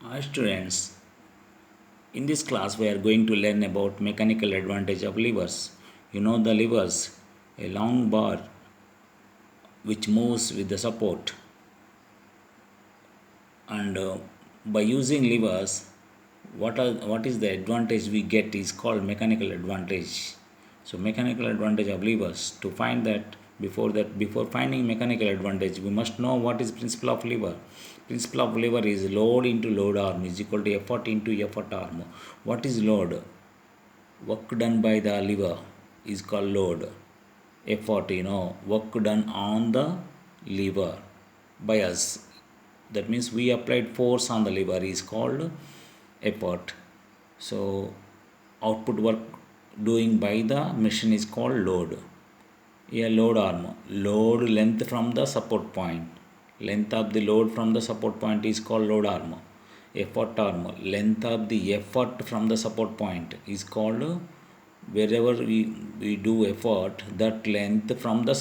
Hi students, in this class we are going to learn about mechanical advantage of levers. You know the levers, a long bar which moves with the support, and by using levers what is the advantage we get is called mechanical advantage. So mechanical advantage of levers, to find that, before finding mechanical advantage we must know what is principle of lever. Principle of lever is load into load arm is equal to effort into effort arm. What is load? Work done by the lever is called load. Effort, work done on the lever by us, that means we applied force on the lever is called effort. So output work doing by the machine is called load. A load arm, load length from the support point, length of the load from the support point is called load arm. Effort arm, length of the effort from the support point is called, wherever we do effort, that length from the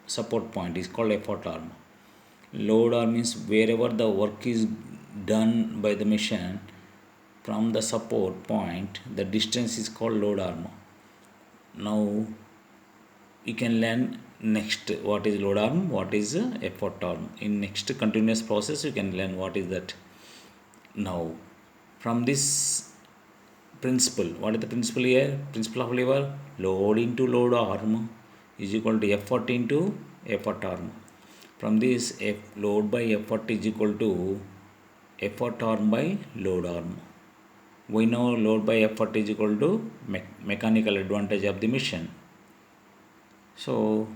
support point is called effort arm. Load arm means wherever the work is done by the machine from the support point, the distance is called load arm. Now we can learn next what is load arm, what is effort arm. In next continuous process you can learn what is that. Now from this principle, what is the principle here? Principle of lever, load into load arm is equal to effort into effort arm. From this, load by effort is equal to effort arm by load arm. We know load by effort is equal to mechanical advantage of the machine. So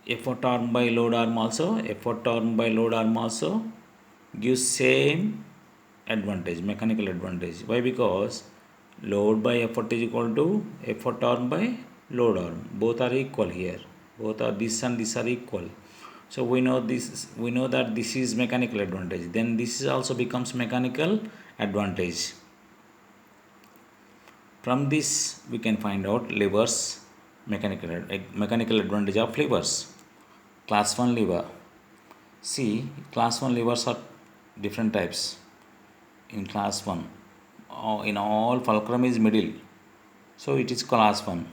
effort arm by load arm also, effort arm by load arm also gives same advantage, mechanical advantage. Why? Because load by effort is equal to effort arm by load arm. Both are equal here. Both are, this and this are equal. So we know this. We know that this is mechanical advantage. Then this is also becomes mechanical advantage. From this we can find out levers, mechanical advantage of levers. Class 1 lever. See, class 1 levers are different types. In class 1, in all fulcrum is middle, so it is class 1.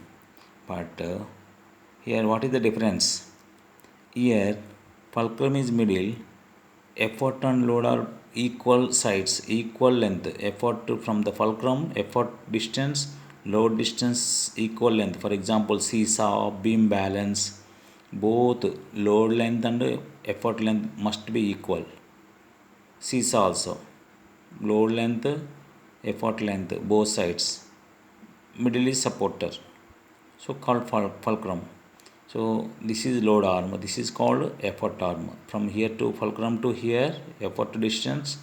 But here what is the difference? Here fulcrum is middle, effort and load are equal sides, equal length. Effort from the fulcrum, effort distance, load distance equal length. For example, seesaw, beam balance, both load length and effort length must be equal. Seesaw also, load length, effort length, both sides. Middle is supporter, so called fulcrum. So this is load arm, this is called effort arm. From here to fulcrum to here, effort distance,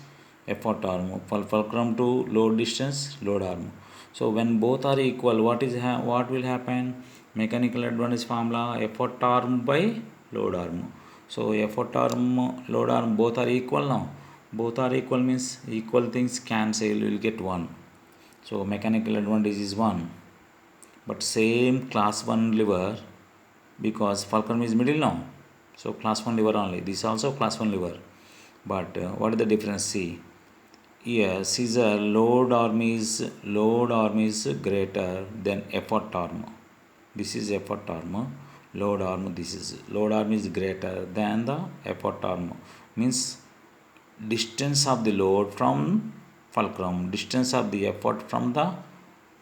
effort arm. Fulcrum to load distance, load arm. So when both are equal, what will happen? Mechanical advantage formula, effort arm by load arm. So effort arm, load arm both are equal now. Both are equal means equal things cancel, you will get 1. So mechanical advantage is 1. But same class 1 lever, because fulcrum is middle now, so class 1 lever only. This also class 1 lever. But what is the difference? See, here scissor load arm is greater than effort arm. This is effort arm. Load arm, this is load arm is greater than the effort arm. Means distance of the load from fulcrum, distance of the effort from the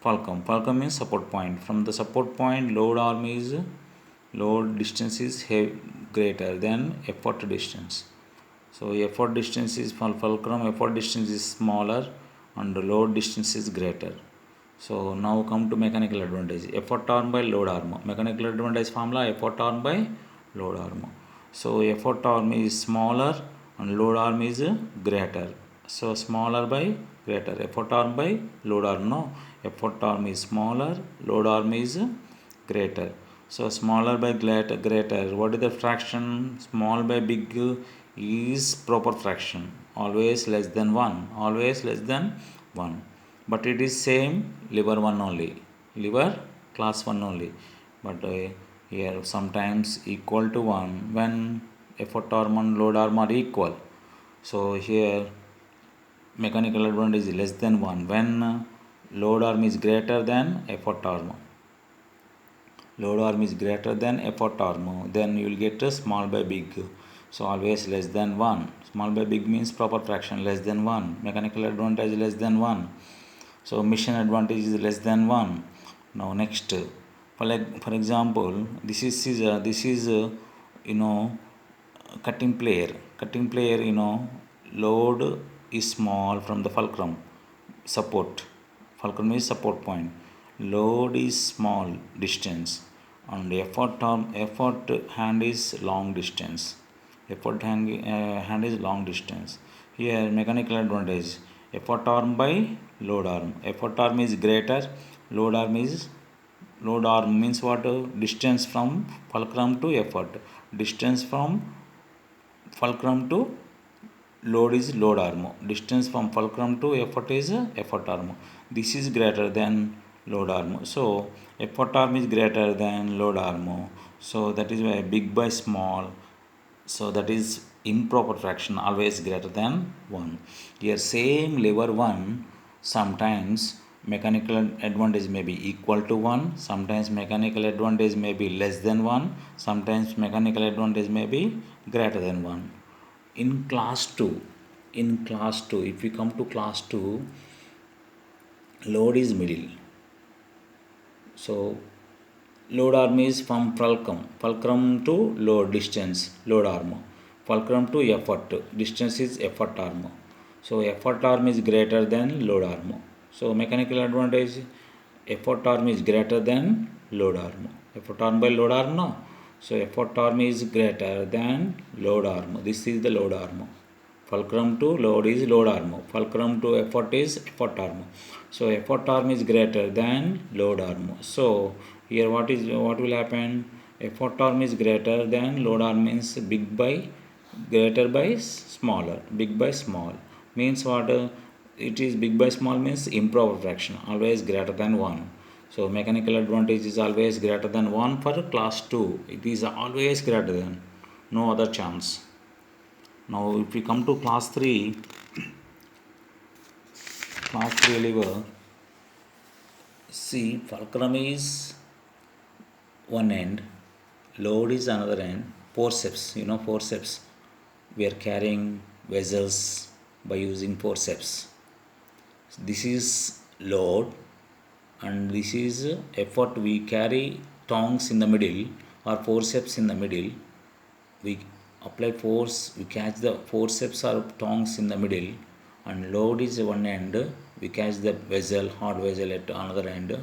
fulcrum. Fulcrum means support point. From the support point, load distance is greater than effort distance. So effort distance is fulcrum, effort distance is smaller and load distance is greater. So now come to mechanical advantage. Effort arm by load arm. Mechanical advantage formula, effort arm by load arm. So effort arm is smaller and load arm is greater. So smaller by greater. Effort arm by load arm. No. Effort arm is smaller, load arm is greater. So smaller by greater. What is the fraction? Small by big is proper fraction. Always less than 1. Always less than 1. But it is same lever 1 only. Lever class 1 only. But here sometimes equal to 1 when effort arm and load arm are equal. So here mechanical advantage is less than 1 when load arm is greater than effort arm. Load arm is greater than effort arm, then you will get a small by big. So always less than 1. Small by big means proper fraction less than 1. Mechanical advantage less than 1. So mission advantage is less than 1. Now next, for example, this is scissor, this is cutting player. Cutting player, load is small from the fulcrum. Support. Fulcrum is support point. Load is small distance, and effort hand is long distance. Hand is long distance. Here mechanical advantage. Effort arm by load arm. Effort arm is greater. Load arm means what? Distance from fulcrum to effort. Distance from fulcrum to load is load arm. Distance from fulcrum to effort is effort arm. This is greater than load arm. So effort arm is greater than load arm. So that is why big by small. So that is improper fraction always greater than 1. Here same lever 1, sometimes mechanical advantage may be equal to 1, sometimes mechanical advantage may be less than 1, sometimes mechanical advantage may be greater than 1. In class 2, if we come to class 2, load is middle. So load arm is from fulcrum to load distance, load arm. Fulcrum to effort, distance is effort arm. So effort arm is greater than load arm. So mechanical advantage, effort arm is greater than load arm. Effort arm by load arm, no. So effort arm is greater than load arm. This is the load arm. Fulcrum to load is load arm. Fulcrum to effort is effort arm. So effort arm is greater than load arm. So here what will happen? Effort arm is greater than load arm means big by greater by smaller. Big by small means what? It is big by small means improper fraction always greater than 1. So mechanical advantage is always greater than 1 for class 2. It is always greater than, no other chance. Now if we come to class 3 lever, see fulcrum is one end, load is another end, forceps, forceps. We are carrying vessels by using forceps. This is load and this is effort. We carry tongs in the middle or forceps in the middle. We apply force, we catch the forceps or tongs in the middle, and load is one end. We catch the vessel, hard vessel at another end,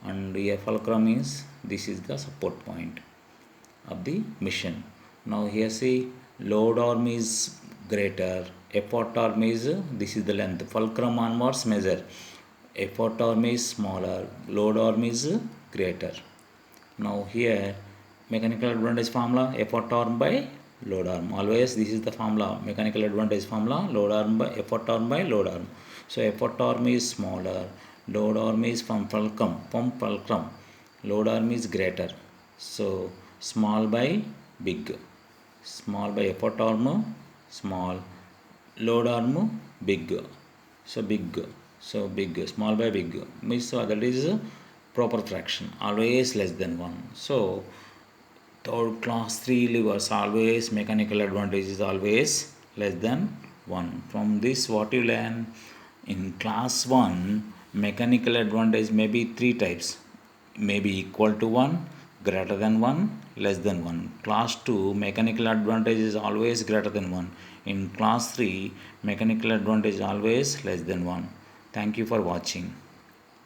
and here fulcrum is, this is the support point of the mission. Now here see, load arm is greater, effort arm is, this is the length, fulcrum onwards measure, effort arm is smaller, load arm is greater. Now here mechanical advantage formula, effort arm by load arm. Always this is the formula, mechanical advantage formula, load arm by effort arm by load arm. So effort arm is smaller, load arm is from fulcrum, load arm is greater. So small by big, small by effort arm small, load arm big. So big, small by big means that is proper fraction always less than 1. So third class 3 levers always mechanical advantage is always less than 1. From this what you learn? In class 1 mechanical advantage may be 3 types, may be equal to 1, greater than 1, less than 1. Class 2 mechanical advantage is always greater than 1. In class 3 mechanical advantage is always less than 1. Thank you for watching.